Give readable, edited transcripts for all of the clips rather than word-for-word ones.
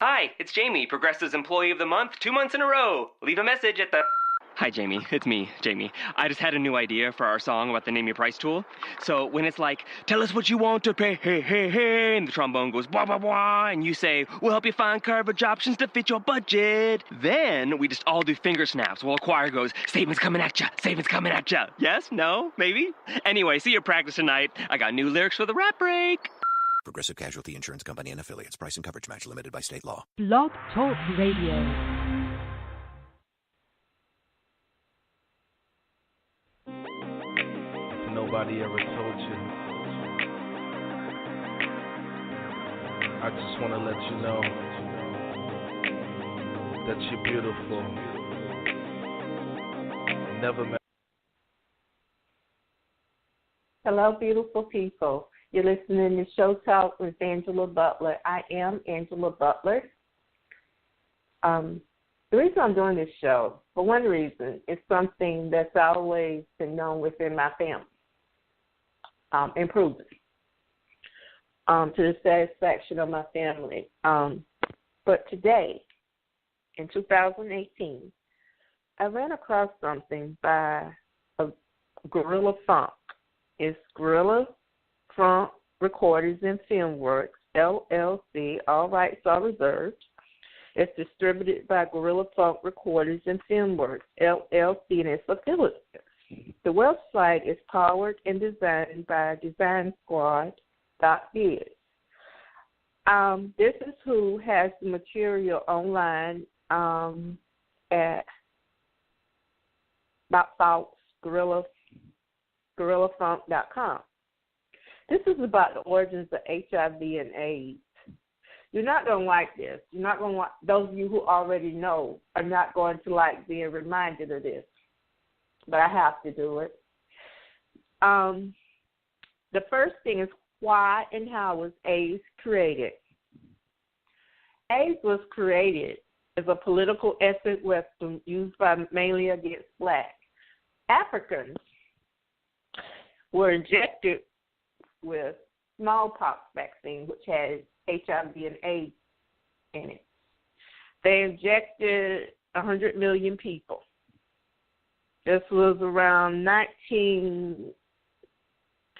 Hi, it's Jamie, Progressive's Employee of the Month, 2 months in a row. Leave a message at the... Hi, Jamie. It's me, Jamie. I just had a new idea for our song about the Name Your Price tool. So when it's like, tell us what you want to pay, hey, hey, hey, and the trombone goes, blah, blah, blah, and you say, we'll help you find coverage options to fit your budget. Then we just all do finger snaps while a choir goes, savings coming at ya, savings coming at ya. Yes? No? Maybe? Anyway, see your practice tonight. I got new lyrics for the rap break. Progressive Casualty Insurance Company and Affiliates. Price and coverage match limited by state law. Blog Talk Radio. Nobody ever told you. I just want to let you know that you're beautiful. Never met. Hello, beautiful people. You're listening to Show Talk with Angela Butler. I am Angela Butler. The reason I'm doing this show, for one reason, is something that's always been known within my family. Improving to the satisfaction of my family. But today, in 2018, I ran across something by a Gorilla Funk. It's Gorilla Funk Recordings and Film Works, LLC. All rights are reserved. It's distributed by Gorilla Funk Recordings and Film Works, LLC, and its affiliates. The website is powered and designed by DesignSquad.biz. This is who has the material online at GorillaFunk.com. This is about the origins of HIV and AIDS. You're not going to like this. You're not going to like, those of you who already know are not going to like being reminded of this. But I have to do it. The first thing is, why and how was AIDS created? AIDS was created as a political ethnic weapon used mainly against blacks. Africans were injected with smallpox vaccine, which has HIV and AIDS in it. They injected 100 million people. This was around about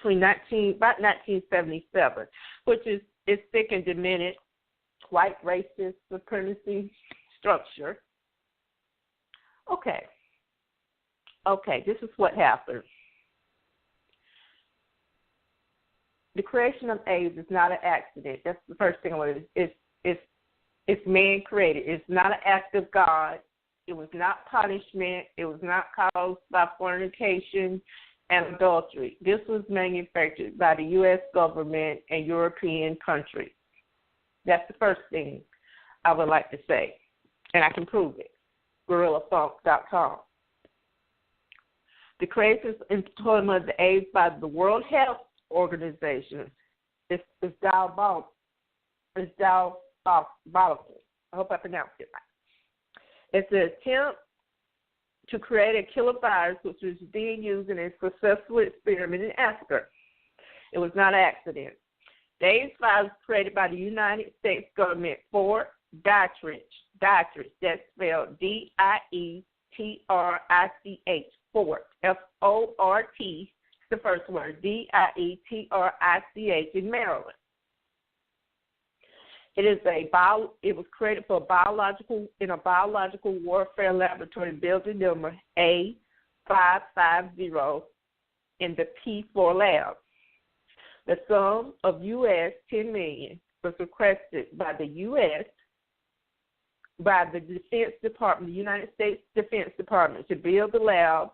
1977, which is thick and diminished, white racist supremacy structure. Okay, this is what happened. The creation of AIDS is not an accident. That's the first thing I want to say. It's man-created. It's not an act of God. It was not punishment. It was not caused by fornication and adultery. This was manufactured by the U.S. government and European countries. That's the first thing I would like to say, and I can prove it. GorillaFunk.com. The creation and employment of the AIDS by the World Health Organization is diabolical. It's diabolical. I hope I pronounced it right. It's an attempt to create a killer virus, which was being used in a successful experiment in Africa. It was not an accident. The AIDS virus was created by the United States government for Dietrich. Dietrich, that's spelled D-I-E-T-R-I-C-H, Fort, F-O-R-T, the first word, D-I-E-T-R-I-C-H, in Maryland. It was created for a biological warfare laboratory building number A550 in the P4 lab. The sum of $10 million was requested by the Defense Department, the United States Defense Department, to build the lab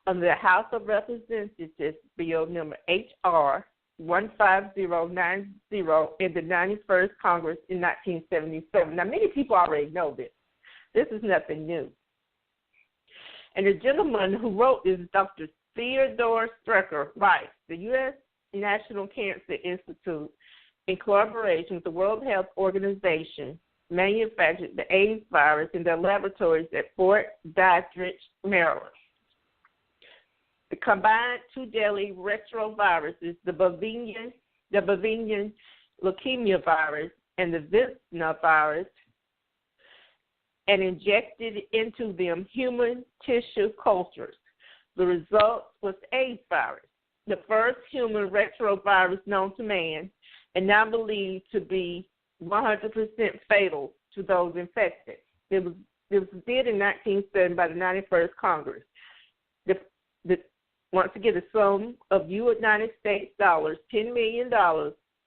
under the House of Representatives Bill number H.R. 15090 in the 91st Congress in 1977. Now, many people already know this. This is nothing new. And the gentleman who wrote this is Dr. Theodore Spreaker writes, the U.S. National Cancer Institute, in collaboration with the World Health Organization, manufactured the AIDS virus in their laboratories at Fort Dietrich, Maryland. The combined two deadly retroviruses, the Bavarian leukemia virus and the Visna virus, and injected into them human tissue cultures. The result was the AIDS virus, the first human retrovirus known to man, and now believed to be 100% fatal to those infected. It was did in 1970 by the 91st Congress. Once again, the sum of United States dollars, $10 million,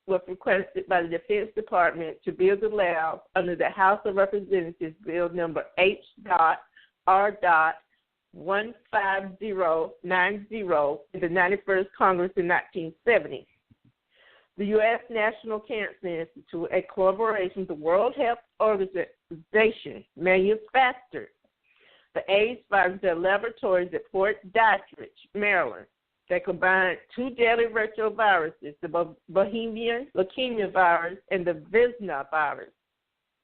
was requested by the Defense Department to build a lab under the House of Representatives Bill number H.R.15090 in the 91st Congress in 1970. The U.S. National Cancer Institute, a collaboration with the World Health Organization, manufactured the AIDS virus at laboratories at Fort Detrick, Maryland. They combined two deadly retroviruses, the Bohemian leukemia virus and the Visna virus,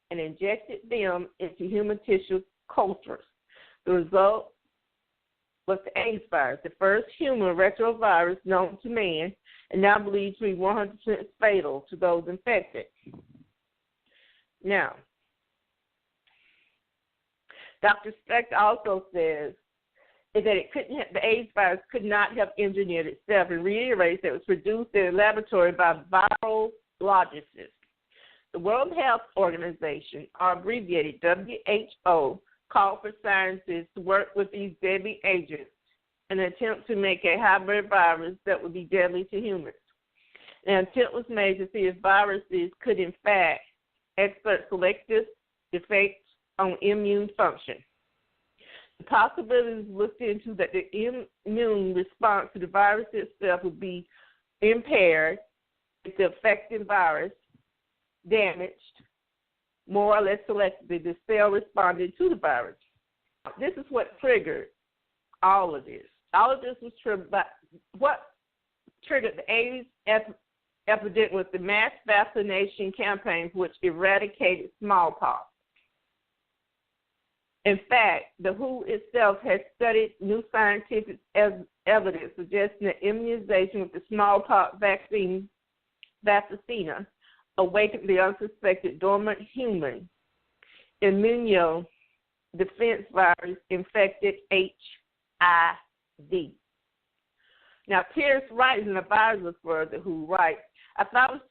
and injected them into human tissue cultures. The result was the AIDS virus, the first human retrovirus known to man, and now believed to be 100% fatal to those infected. Now, Dr. Spreaker also says that the AIDS virus could not have engineered itself, and reiterates that it was produced in a laboratory by virologists. The World Health Organization, or abbreviated WHO, called for scientists to work with these deadly agents in an attempt to make a hybrid virus that would be deadly to humans. An attempt was made to see if viruses could, in fact, exert selective effects on immune function. The possibilities looked into that the immune response to the virus itself would be impaired if the affected virus damaged more or less selectively the cell responded to the virus. This is what triggered all of this. All of this was triggered by what triggered the AIDS epidemic was the mass vaccination campaigns which eradicated smallpox. In fact, the WHO itself has studied new scientific evidence suggesting that immunization with the smallpox vaccine, Vaccina, awakened the unsuspected dormant human immune defense virus infected HIV. Now, Pierce Wright, an advisor for the WHO, writes, I thought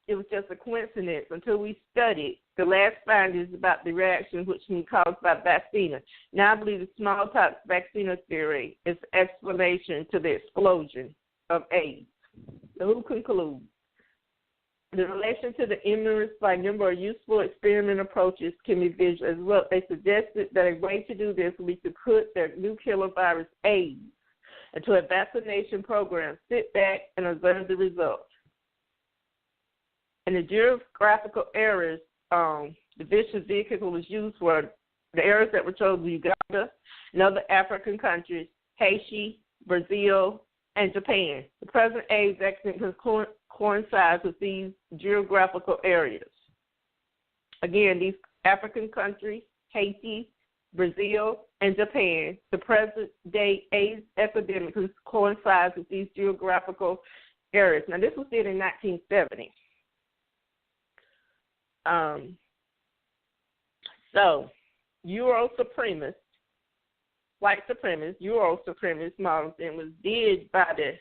it was just a coincidence until we studied the last findings about the reaction which can be caused by Vaccina. Now I believe the smallpox Vaccina theory is the explanation to the explosion of AIDS. The WHO concludes, the relation to the immune response, a number of useful experiment approaches can be visual as well. They suggested that a way to do this would be to put their new killer virus AIDS into a vaccination program, sit back, and observe the results. And the geographical areas the vicious vehicle was used for the areas that were chosen: Uganda and other African countries, Haiti, Brazil, and Japan. The present AIDS vaccine coincides with these geographical areas. Again, these African countries, Haiti, Brazil, and Japan, the present-day AIDS epidemic coincides with these geographical areas. Now, this was done in 1970. So, white supremacist models, and was did by the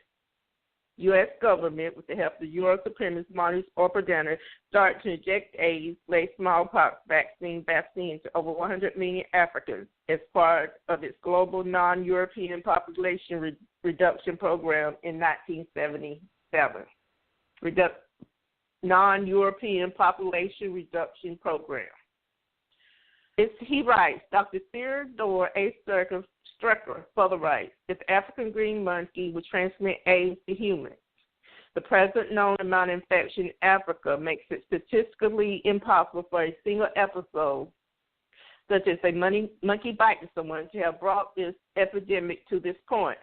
U.S. government with the help of the Euro supremacist models or Pradana, started to inject AIDS, lay smallpox vaccine to over 100 million Africans as part of its global non-European population reduction program in 1977. Non-European population reduction program. He writes, Dr. Theodore A. Spreaker further writes, if the African green monkey would transmit AIDS to humans, the present known amount of infection in Africa makes it statistically impossible for a single episode, such as a monkey biting someone, to have brought this epidemic to this point.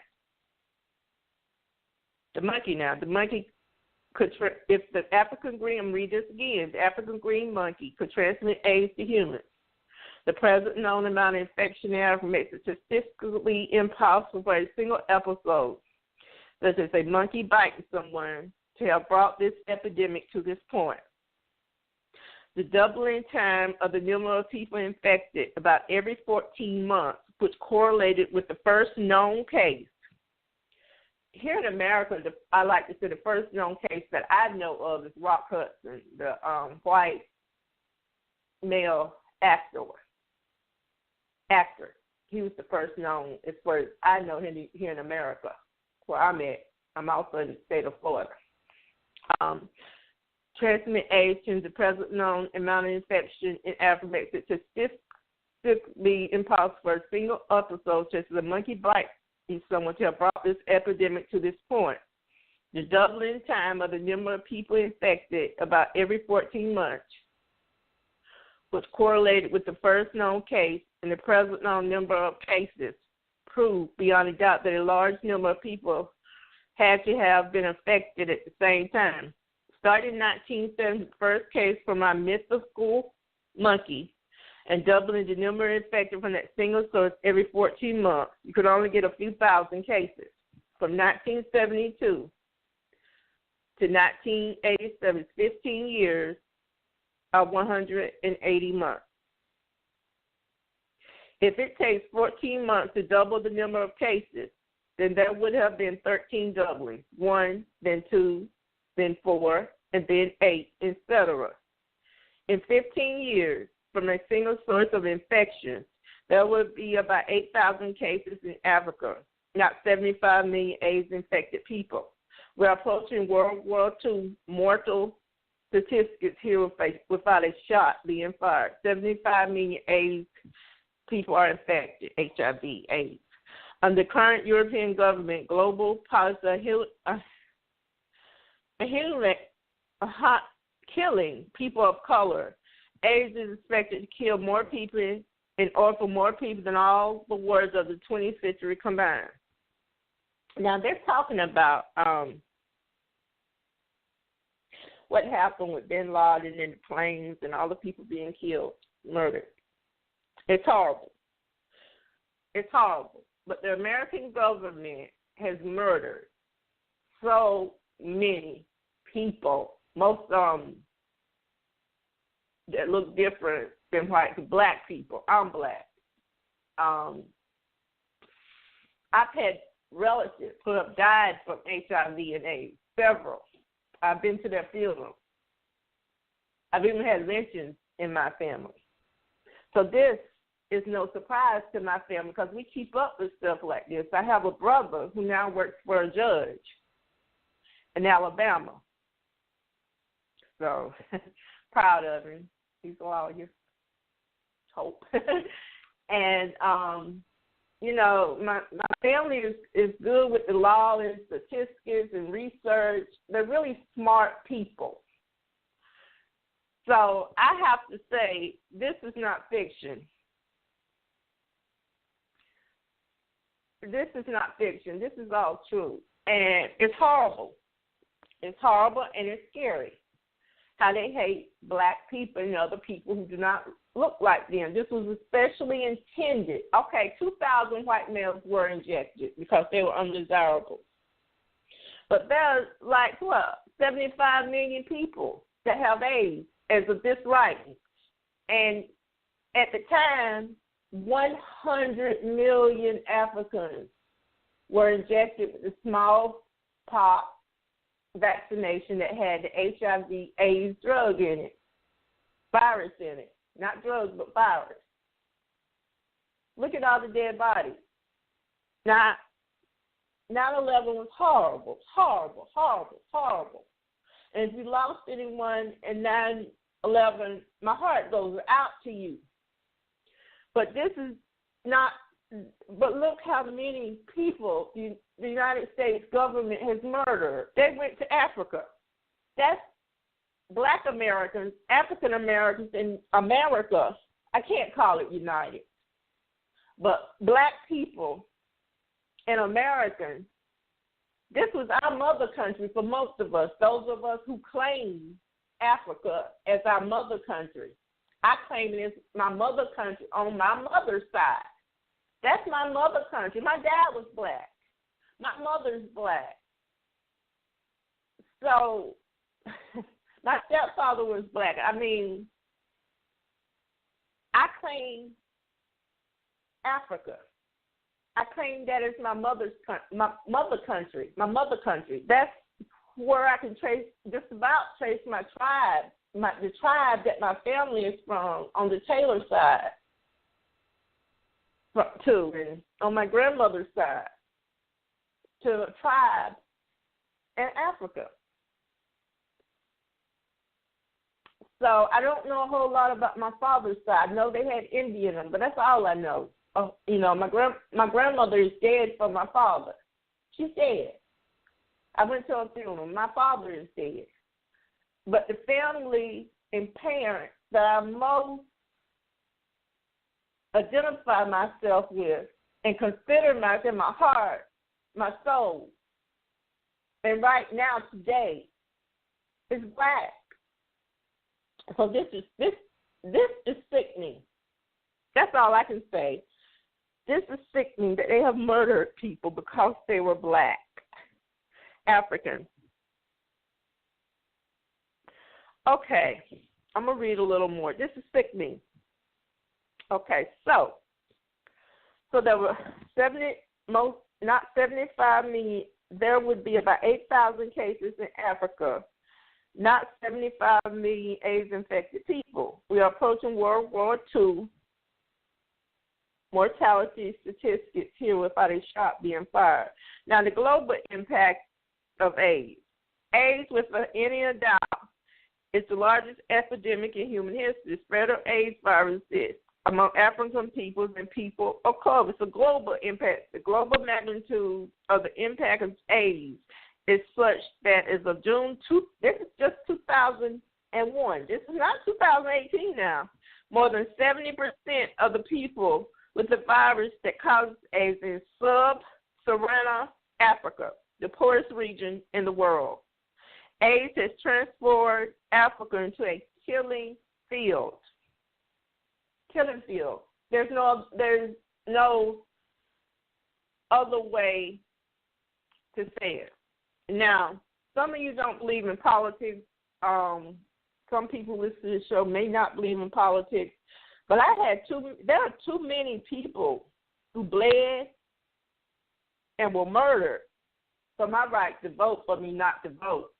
The monkey could, if the African green, I'm read this again, the African green monkey could transmit AIDS to humans. The present known amount of infection in Africa makes it statistically impossible for a single episode, such as a monkey biting someone, to have brought this epidemic to this point. the doubling time of the number of people infected about every 14 months, which correlated with the first known case. Here in America, I like to say the first known case that I know of is Rock Hudson, the white male actor. He was the first known, as far as I know, here in America, where I'm at. I'm also in the state of Florida. Transmit AIDS to the present known amount of infection in Africa makes it statistically impossible for a single episode, such as a monkey bite in someone, to have brought this epidemic to this point. The doubling time of the number of people infected about every 14 months, which correlated with the first known case and the present known number of cases, proved beyond a doubt that a large number of people had to have been affected at the same time. Starting in 1970, the first case from our mythical monkey, and doubling the number infected from that single source every 14 months, you could only get a few thousand cases. From 1972 to 1987, 15 years of 180 months. If it takes 14 months to double the number of cases, then there would have been 13 doublings, 1, then 2, then 4, and then 8, etc. In 15 years, from a single source of infection, there would be about 8,000 cases in Africa, not 75 million AIDS-infected people. We're approaching World War II mortal statistics here without a shot being fired. 75 million AIDS people are infected, HIV, AIDS. Under current European government, global policy killing people of color, AIDS is expected to kill more people and orphan more people than all the wars of the 20th century combined. Now, they're talking about what happened with bin Laden and the planes and all the people being killed, murdered. It's horrible. It's horrible. But the American government has murdered so many people, most that look different than white, black people. I'm black. I've had relatives who have died from HIV and AIDS, several. I've been to their funerals. I've even had lynchings in my family. So this is no surprise to my family because we keep up with stuff like this. I have a brother who now works for a judge in Alabama. So proud of him. He's a lawyer. Hope. And, you know, my family is good with the law and statistics and research. They're really smart people. So I have to say, this is not fiction. This is not fiction. This is all true. And it's horrible. It's horrible and it's scary how they hate black people and other people who do not look like them. This was especially intended. Okay, 2,000 white males were injected because they were undesirable. But there's like, 75 million people that have AIDS as of this writing. And at the time, 100 million Africans were injected with the smallpox vaccination that had the HIV/AIDS drug in it, virus in it, not drugs but virus. Look at all the dead bodies. Now, 9/11 was horrible, horrible, horrible, horrible. And if you lost anyone in 9/11, my heart goes out to you. But this is not, but look how many people the United States government has murdered. They went to Africa. That's black Americans, African Americans in America. I can't call it united. But black people and Americans, this was our mother country for most of us, those of us who claim Africa as our mother country. I claim it as my mother country on my mother's side. That's my mother country. My dad was black. My mother's black. So my stepfather was black. I mean, claim Africa. I claim that as my mother country. That's where I can trace my tribe, the tribe that my family is from on the Taylor side, and on my grandmother's side, to a tribe in Africa. So I don't know a whole lot about my father's side. I know they had Indian in them, but that's all I know. My grandmother is dead for my father. She's dead. I went to her funeral. My father is dead. But the family and parents that I most identify myself with and consider myself in my heart, my soul, and right now today is black. So this is sickening. That's all I can say. This is sickening that they have murdered people because they were black, African. Okay, I'm going to read a little more. This is sickening. Okay, so there were not 75 million. There would be about 8,000 cases in Africa, not 75 million AIDS-infected people. We are approaching World War II mortality statistics here without a shot being fired. Now, the global impact of AIDS. AIDS, without any doubt, is the largest epidemic in human history. The spread of AIDS virus is among African peoples and people of color. It's a global impact. The global magnitude of the impact of AIDS is such that as of June 2, this is just 2001. This is not 2018 now. More than 70% of the people with the virus that causes AIDS in sub-Saharan Africa, the poorest region in the world. AIDS has transformed Africa into a killing field. Killing field. There's no other way to say it. Now, some of you don't believe in politics. Some people listen to the show may not believe in politics, but there are too many people who bled and were murdered for my right to vote for me not to vote.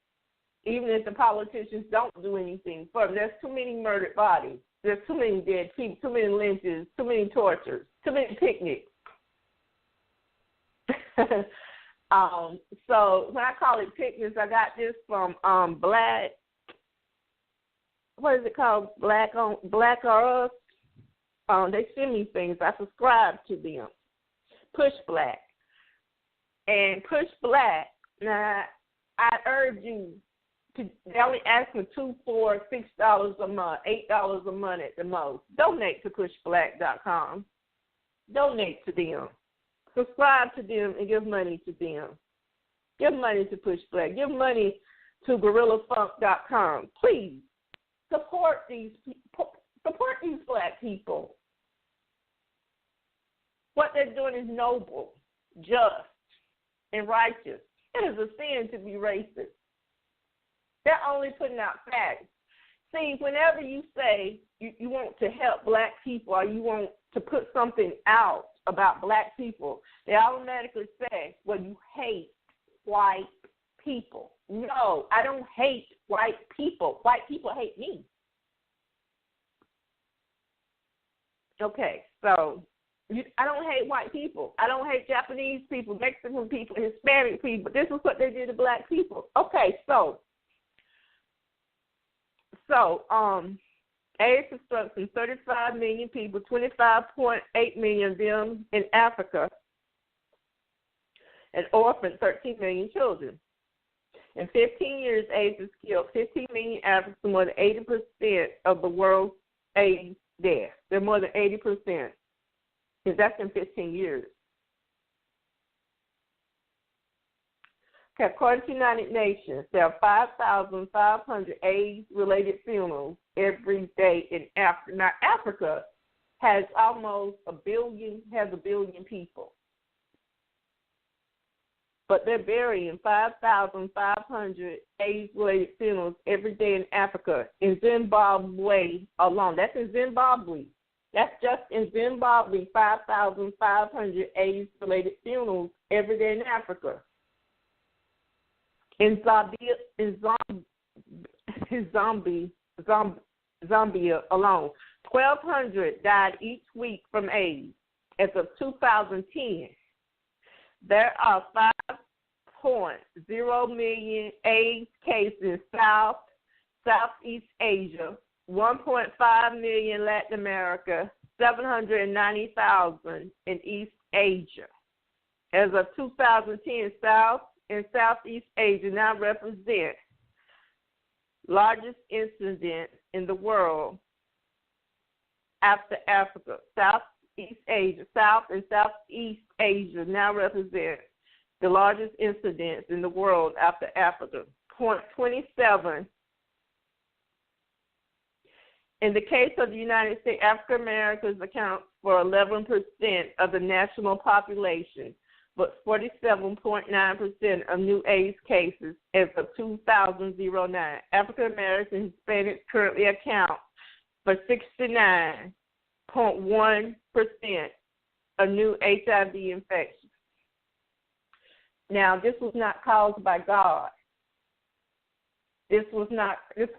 Even if the politicians don't do anything for them. There's too many murdered bodies. There's too many dead people, too many lynches, too many tortures, too many picnics. So when I call it picnics, I got this from Black. What is it called? Black or Us. They send me things. I subscribe to them. Push Black. And Push Black. Now I urge you. They only ask for $2, $4, $6 a month, $8 a month at the most. Donate to pushblack.com. Donate to them. Subscribe to them and give money to them. Give money to Push Black. Give money to gorillafunk.com. Please support these black people. What they're doing is noble, just, and righteous. It is a sin to be racist. They're only putting out facts. See, whenever you say you want to help black people or you want to put something out about black people, they automatically say, well, you hate white people. No, I don't hate white people. White people hate me. Okay, so I don't hate white people. I don't hate Japanese people, Mexican people, Hispanic people. This is what they did to black people. Okay, so AIDS has struck some 35 million people, 25.8 million of them in Africa, and orphaned 13 million children. In 15 years, AIDS has killed 15 million Africans, more than 80% of the world's AIDS deaths. They're more than 80%. And that's in 15 years. Okay, according to the United Nations, there are 5,500 AIDS-related funerals every day in Africa. Now, Africa has almost a billion people. But they're burying 5,500 AIDS-related funerals every day in Africa, in Zimbabwe alone. That's in Zimbabwe. That's just in Zimbabwe, 5,500 AIDS-related funerals every day in Africa. In Zambia alone, 1,200 died each week from AIDS. As of 2010, there are 5.0 million AIDS cases in Southeast Asia, 1.5 million Latin America, 790,000 in East Asia. As of 2010, South and Southeast Asia now represent largest incident in the world after Africa. South and Southeast Asia now represent the largest incidents in the world after Africa. Point 27. In the case of the United States, African Americans account for 11% of the national population, but 47.9% of new AIDS cases as of 2009. African American and Hispanics currently account for 69.1% of new HIV infections. Now, this was not caused by God. This was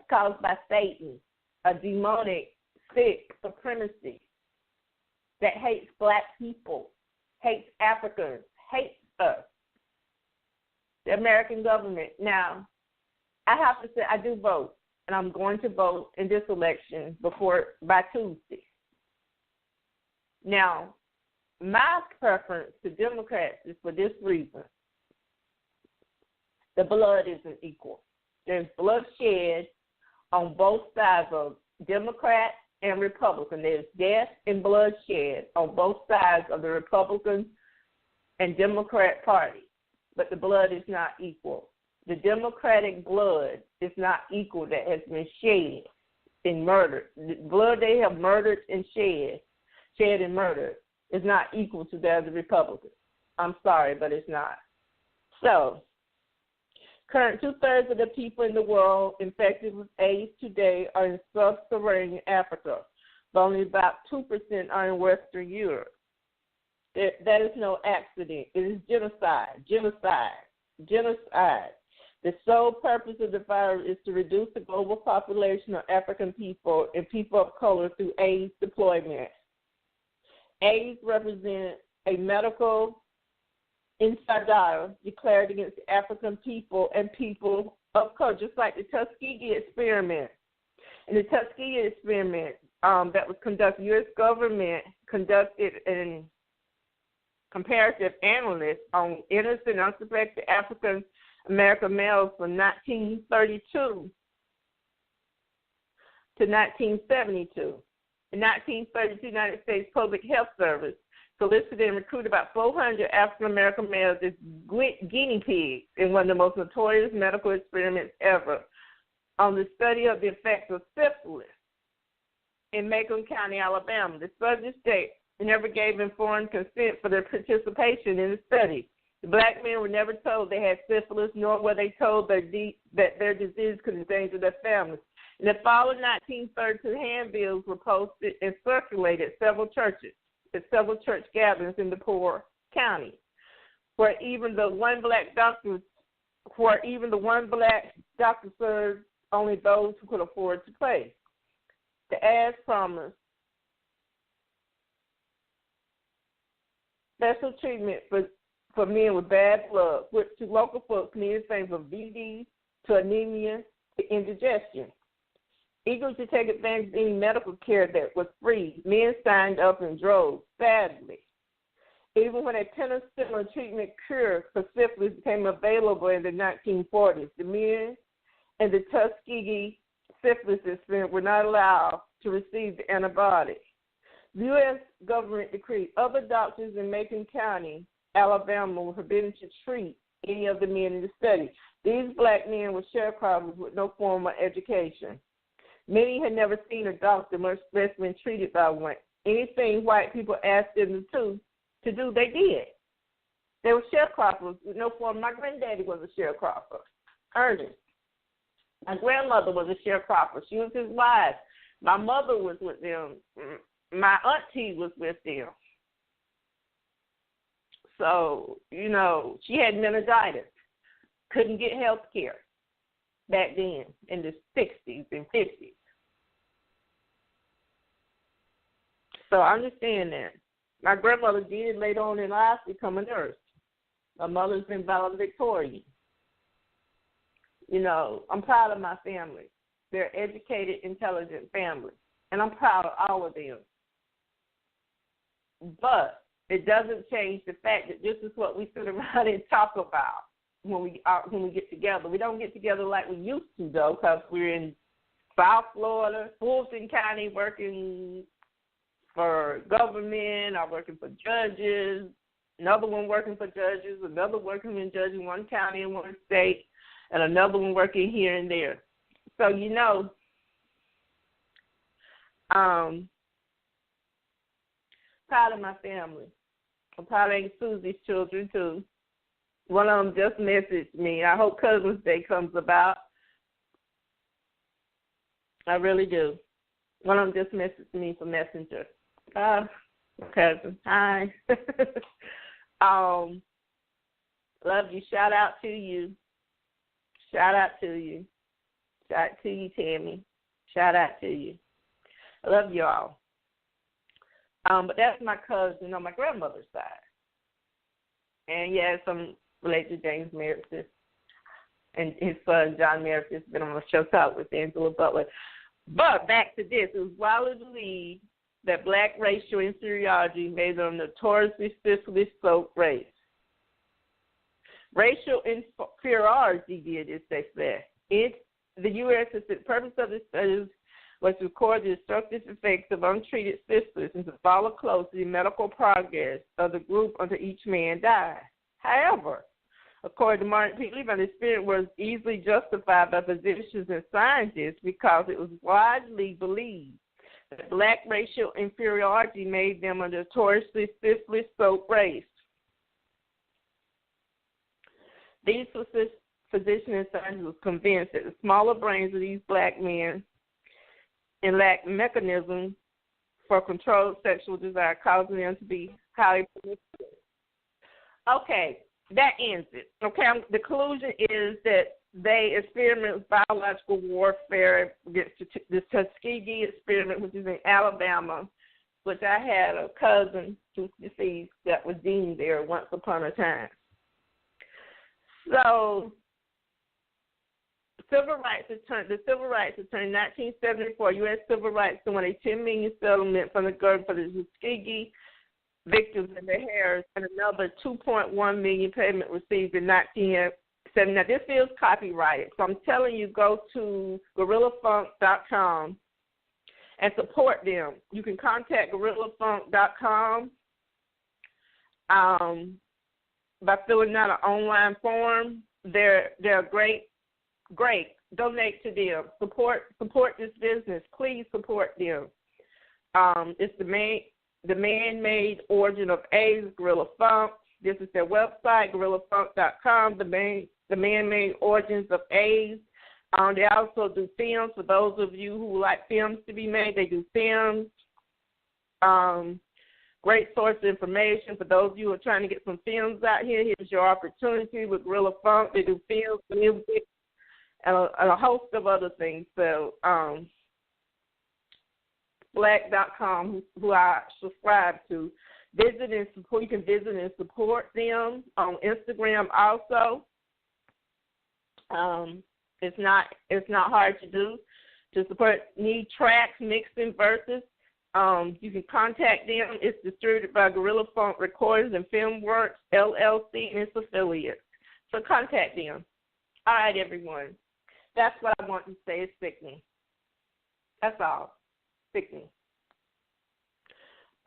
caused by Satan, a demonic, sick supremacy that hates black people, hates Africans, hates us, the American government. Now, I have to say I do vote, and I'm going to vote in this election by Tuesday. Now, my preference to Democrats is for this reason. The blood isn't equal. There's bloodshed on both sides of Democrat and Republican. There's death and bloodshed on both sides of the Republican and Democrat party, but the blood is not equal. The Democratic blood is not equal that has been shed and murdered. The blood they have murdered and shed and murdered is not equal to that of the Republicans. I'm sorry, but it's not. So, current 2/3 of the people in the world infected with AIDS today are in sub-Saharan Africa, but only about 2% are in Western Europe. That is no accident. It is genocide. The sole purpose of the virus is to reduce the global population of African people and people of color through AIDS deployment. AIDS represents a medical incident declared against the African people and people of color, just like the Tuskegee experiment. In the Tuskegee experiment that was conducted, U.S. government conducted an comparative analysis on innocent, unsuspected African American males from 1932 to 1972. In 1932, the United States Public Health Service solicited and recruited about 400 African American males as guinea pigs in one of the most notorious medical experiments ever on the study of the effects of syphilis in Macon County, Alabama. The subjects never gave informed consent for their participation in the study. The black men were never told they had syphilis, nor were they told that their disease could endanger their families. In the fall of 1932, handbills were posted and circulated at several church gatherings in the poor county, where even the one black doctor served only those who could afford to pay. The ads promised special treatment for men with bad blood, which to local folks means things from VD to anemia to indigestion. Eager to take advantage of any medical care that was free, men signed up in droves, sadly. Even when a penicillin treatment cure for syphilis became available in the 1940s, the men in the Tuskegee syphilis experiment were not allowed to receive the antibiotic. The U.S. government decreed other doctors in Macon County, Alabama, were forbidden to treat any of the men in the study. These black men were sharecroppers with no formal education. Many had never seen a doctor, much less been treated by one. Anything white people asked them to do, they did. They were sharecroppers with no form. My granddaddy was a sharecropper, Ernest. My grandmother was a sharecropper. She was his wife. My mother was with them. my auntie was with them. So, you know, she had meningitis, couldn't get health care back then in the 60s and 50s. So I understand that. My grandmother did later on in life become a nurse. My mother's been valedictorian. You know, I'm proud of my family. They're educated, intelligent family. And I'm proud of all of them. But it doesn't change the fact that this is what we sit around and talk about when we get together. We don't get together like we used to, though, because we're in South Florida, Fulton County, working for government, or working for judges, another one working for judges, another working in judges in one county in one state, and another one working here and there. So, you know, proud of my family. I'm proud of Aunt Susie's children, too. One of them just messaged me. I hope Cousin's Day comes about. I really do. One of them just messaged me for Messenger. My cousin. Hi. Love you. Shout out to you. Shout out to you. Shout out to you, Tammy. Shout out to you. I love you all. But that's my cousin on my grandmother's side. And, yes, I'm related to James Meredith. And his son, John Meredith, has been on the show Talk with Angela Butler. But back to this. It was widely believed that black racial inferiority made them notoriously syphilis soaked race. Racial inferiority did this, they said. The U.S. said the purpose of the studies was to record the destructive effects of untreated syphilis and to follow closely medical progress of the group until each man died. However, according to Martin P. Levy, the experiment was easily justified by physicians and scientists because it was widely believed that black racial inferiority made them a notoriously syphilis-soaked race. These physicians and scientists were convinced that the smaller brains of these black men and lacked mechanisms for controlled sexual desire, causing them to be highly promiscuous. Okay, that ends it. Okay, the conclusion is that they experiment with biological warfare against the Tuskegee experiment, which is in Alabama, which I had a cousin who's deceased that was dean there once upon a time. So, the Civil Rights Attorney, 1974, U.S. Civil Rights won a $10 million settlement from the government for the Tuskegee victims and their heirs, and another $2.1 million payment received in 1970. Now, this is copyrighted, so I'm telling you, go to GorillaFunk.com and support them. You can contact GorillaFunk.com by filling out an online form. They're great. Donate to them. Support this business. Please support them. It's the man-made origin of AIDS, Gorilla Funk. This is their website, GorillaFunk.com. The man-made origins of AIDS. They also do films. For those of you who like films to be made, they do films. Great source of information. For those of you who are trying to get some films out here, here's your opportunity with Gorilla Funk. They do films, music, and a host of other things. So, black.com, who I subscribe to, visit and support. You can visit and support them on Instagram also. It's not hard to do. To support, need tracks, mixing, verses. You can contact them. It's distributed by Gorilla Funk Recordings and Film Works, LLC, and its affiliates. So contact them. All right, everyone. That's what I want to say. It's sickening. That's all. Sickening.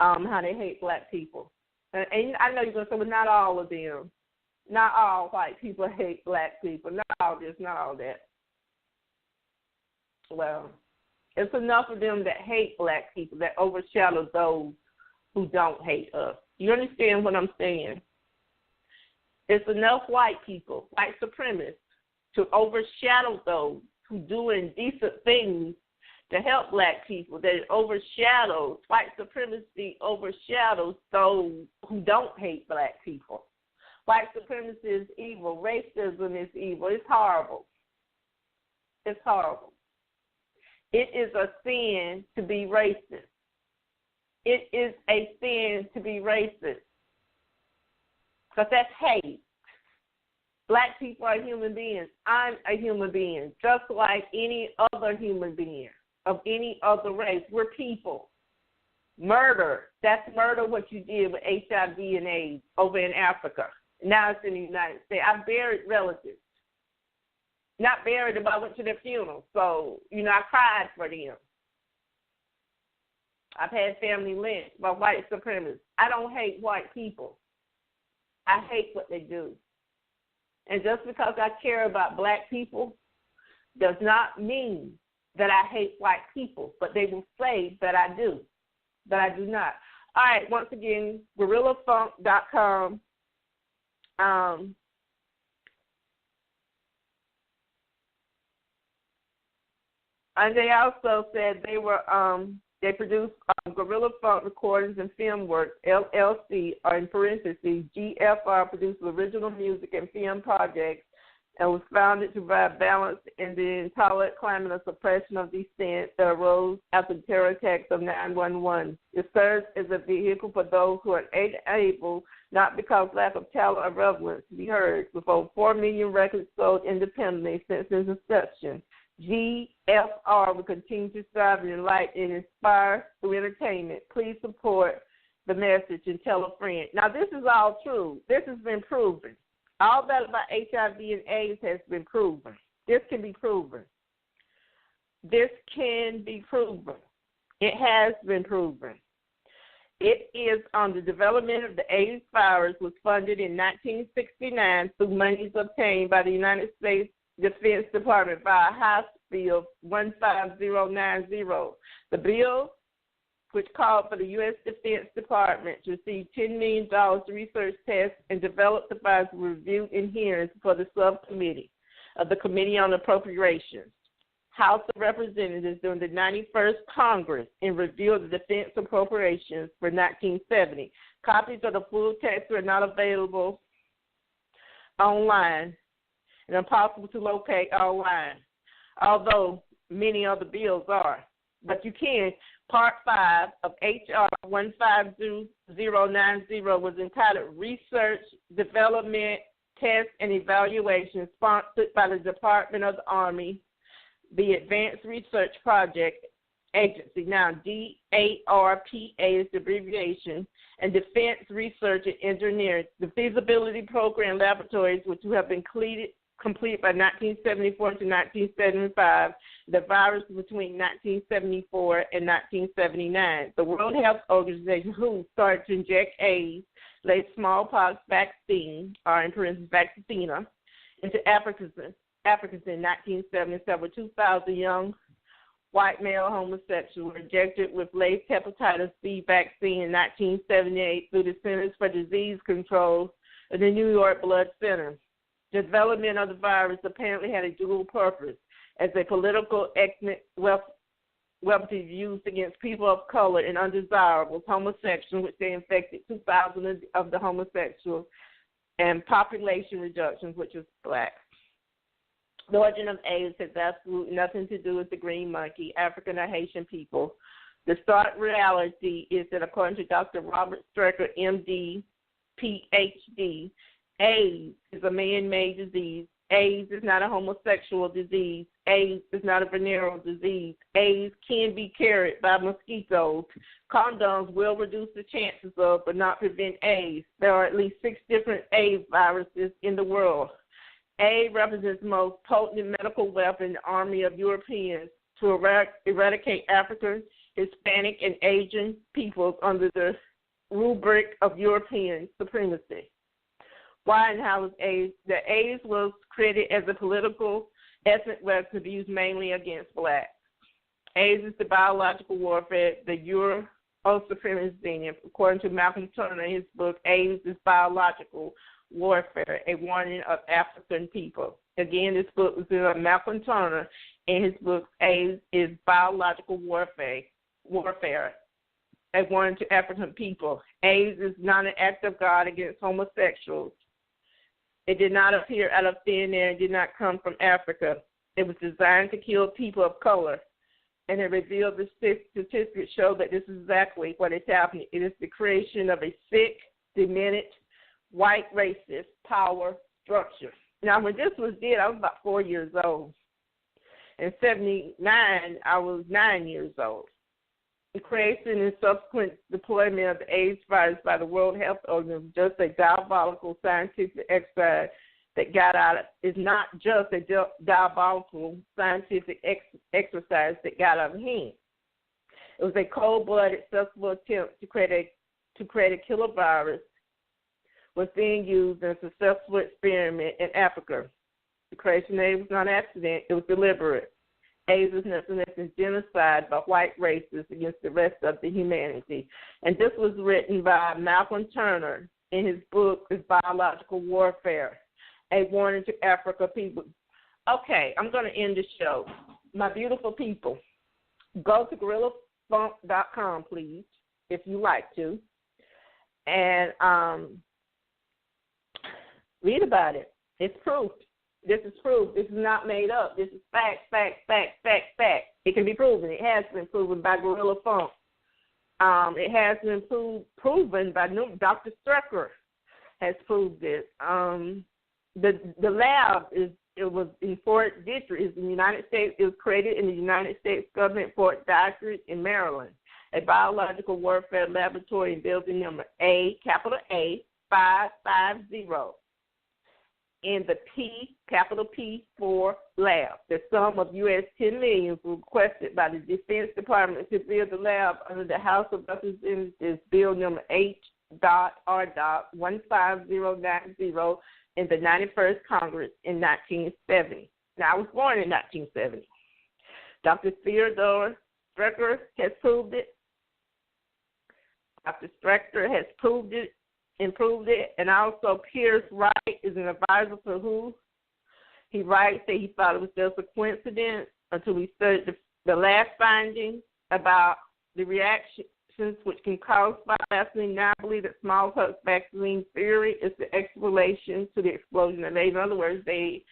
How they hate black people. And I know you're going to say, well, not all of them. Not all white people hate black people. Not all this, not all that. Well, it's enough of them that hate black people that overshadow those who don't hate us. You understand what I'm saying? It's enough white people, white supremacists, to overshadow those who do indecent things to help black people, that it overshadows, white supremacy overshadows those who don't hate black people. White supremacy is evil. Racism is evil. It's horrible. It's horrible. It is a sin to be racist. It is a sin to be racist. Because that's hate. Black people are human beings. I'm a human being, just like any other human being of any other race. We're people. Murder, that's murder what you did with HIV and AIDS over in Africa. Now it's in the United States. I buried relatives. Not buried them, I went to their funeral. So, I cried for them. I've had family lynched by white supremacists. I don't hate white people. I hate what they do. And just because I care about black people does not mean that I hate white people, but they will say that I do, but I do not. All right, once again, GorillaFunk.com. And they also said they produced Gorilla Funk Recordings and Film Works, LLC, or in parentheses, GFR, produced original music and film projects and was founded to provide balance in the intolerant climate of suppression of dissent that arose after the terror attacks of 9/11. It serves as a vehicle for those who are unable, not because lack of talent or relevance, to be heard, with over 4 million records sold independently since its inception. GFR will continue to strive and enlighten and inspire through entertainment. Please support the message and tell a friend. Now, this is all true. This has been proven. All that about HIV and AIDS has been proven. This can be proven. This can be proven. It has been proven. It is on the development of the AIDS virus was funded in 1969 through monies obtained by the United States Defense Department via House Bill 15090. The bill, which called for the U.S. Defense Department to receive $10 million to research, test, and develop the files reviewed in hearings for the subcommittee of the Committee on Appropriations, House of Representatives during the 91st Congress in review of the Defense Appropriations for 1970. Copies of the full text are not available online and impossible to locate online, although many other bills are. But you can. Part 5 of H.R. 15090 was entitled Research, Development, Test, and Evaluation, sponsored by the Department of the Army, the Advanced Research Project Agency, now DARPA is the abbreviation, and Defense Research and Engineering. The feasibility program laboratories, which have been complete by 1974 to 1975, the virus between 1974 and 1979. The World Health Organization, WHO, started to inject AIDS, laid smallpox vaccine, or in parentheses, vaccina, into Africans in 1977, where 2,000 young white male homosexuals were injected with laced hepatitis B vaccine in 1978 through the Centers for Disease Control of the New York Blood Center. The development of the virus apparently had a dual purpose as a political ethnic weapon used against people of color and undesirables, homosexuals, which they infected 2,000 of the homosexuals, and population reduction, which was blacks. The origin of AIDS has absolutely nothing to do with the green monkey, African or Haitian people. The stark reality is that according to Dr. Robert Spreaker, MD, PhD, AIDS is a man-made disease. AIDS is not a homosexual disease. AIDS is not a venereal disease. AIDS can be carried by mosquitoes. Condoms will reduce the chances of but not prevent AIDS. There are at least 6 different AIDS viruses in the world. AIDS represents the most potent medical weapon in the army of Europeans to eradicate African, Hispanic, and Asian peoples under the rubric of European supremacy. Why and how was AIDS? The AIDS was created as a political ethnic weapon to be used mainly against blacks. AIDS is the biological warfare, the Euro supremacy. According to Malcolm Turner in his book, AIDS is biological Warfare, A Warning of African People. Again, this book was in Malcolm Turner, and his book, AIDS is Biological Warfare, A Warning to African People. AIDS is not an act of God against homosexuals. It did not appear out of thin air and did not come from Africa. It was designed to kill people of color, and it revealed the statistics show that this is exactly what is happening. It is the creation of a sick, demented, white racist power structure. Now, when this was did, I was about 4 years old. In 1979, I was 9 years old. The creation and subsequent deployment of the AIDS virus by the World Health Organization was just a diabolical scientific exercise that got out of, is not just a diabolical scientific exercise that got out of hand. It was a cold-blooded, successful attempt to create a killer virus was being used in a successful experiment in Africa. The creation of AIDS was not an accident, it was deliberate. AIDS is nothing less than genocide by white racists against the rest of the humanity. And this was written by Malcolm Turner in his book, Biological Warfare, A Warning to Africa People. Okay, I'm going to end the show. My beautiful people, go to GorillaFunk.com, please, if you like to, and read about it. It's proof. This is proof. This is not made up. This is fact. It can be proven. It has been proven by Gorilla Funk. It has been proven by Dr. Spreaker has proved this. The lab was in Fort Detrick, is in the United States. It was created in the United States government, Fort Detrick in Maryland, a biological warfare laboratory in building number A, capital A, 550. In the P, capital P4 lab. The sum of U.S. $10 million was requested by the Defense Department to build the lab under the House of Representatives Bill number H.R.15090 in the 91st Congress in 1970. Now, I was born in 1970. Dr. Theodore Spreaker has proved it. Dr. Spreaker has proved it. Improved it, and also Pierce Wright is an advisor for WHO. He writes that he thought it was just a coincidence until he studied the last findings about the reactions which can cause vaccine. Now I believe that smallpox vaccine theory is the explanation to the explosion of AIDS. In other words, the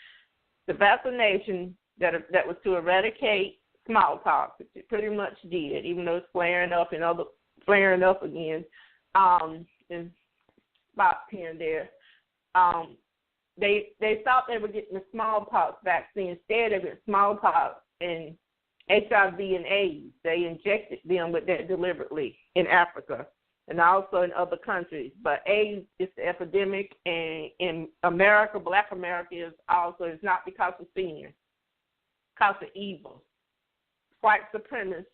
vaccination that was to eradicate smallpox, which it pretty much did, even though it's flaring up again. And spots here and there. They thought they were getting the smallpox vaccine. Instead of it, smallpox and HIV and AIDS. They injected them with that deliberately in Africa and also in other countries. But AIDS is the epidemic, and in America, Black America is also. It's not because of sin, it's because of evil. White supremacists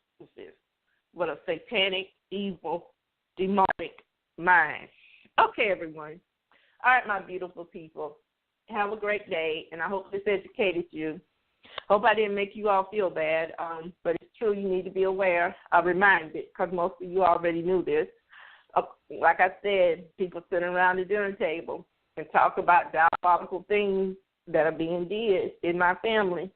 with a satanic, evil, demonic mind. Okay, everyone. All right, my beautiful people. Have a great day, and I hope this educated you. Hope I didn't make you all feel bad, but it's true. You need to be aware. I'm reminded because most of you already knew this. Like I said, people sitting around the dinner table and talk about diabolical things that are being did in my family.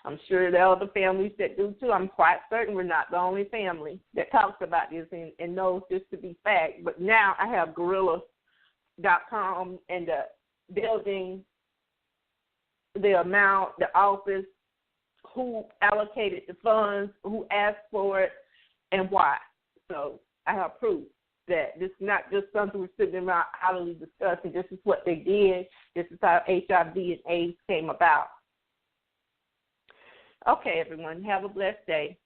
I'm sure there are other families that do too. I'm quite certain we're not the only family that talks about this and knows this to be fact. But now I have Gorilla.com and the building, the amount, the office, who allocated the funds, who asked for it, and why. So I have proof that this is not just something we're sitting around idly discussing. This is what they did. This is how HIV and AIDS came about. Okay, everyone, have a blessed day.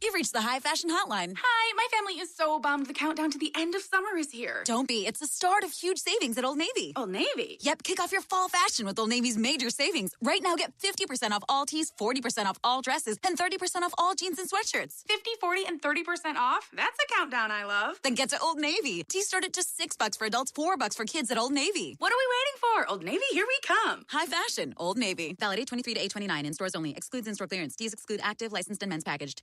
You've reached the High Fashion Hotline. Hi, my family is so bummed the countdown to the end of summer is here. Don't be. It's the start of huge savings at Old Navy. Old Navy? Yep, kick off your fall fashion with Old Navy's major savings. Right now, get 50% off all tees, 40% off all dresses, and 30% off all jeans and sweatshirts. 50, 40, and 30% off? That's a countdown I love. Then get to Old Navy. Tees start at just $6 for adults, $4 for kids at Old Navy. What are we waiting for? Old Navy, here we come. High fashion, Old Navy. Valid 8/23 to 8/29 in stores only. Excludes in-store clearance. These exclude active, licensed, and men's packaged.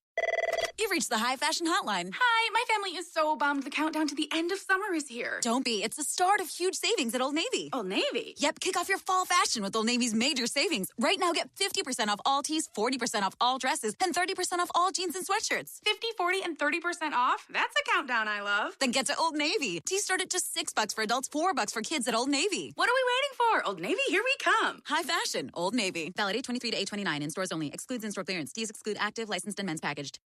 You've reached the high fashion hotline. Hi, my family is so bummed the countdown to the end of summer is here. Don't be. It's the start of huge savings at Old Navy. Old Navy? Yep, kick off your fall fashion with Old Navy's major savings. Right now, get 50% off all tees, 40% off all dresses, and 30% off all jeans and sweatshirts. 50, 40, and 30% off? That's a countdown I love. Then get to Old Navy. Tees start at just $6 for adults, $4 for kids at Old Navy. What are we waiting for? Old Navy, here we come. High fashion, Old Navy. Valid 8/23 to 8/29 in stores only. Excludes in-store clearance. These exclude active, licensed, and men's packaged.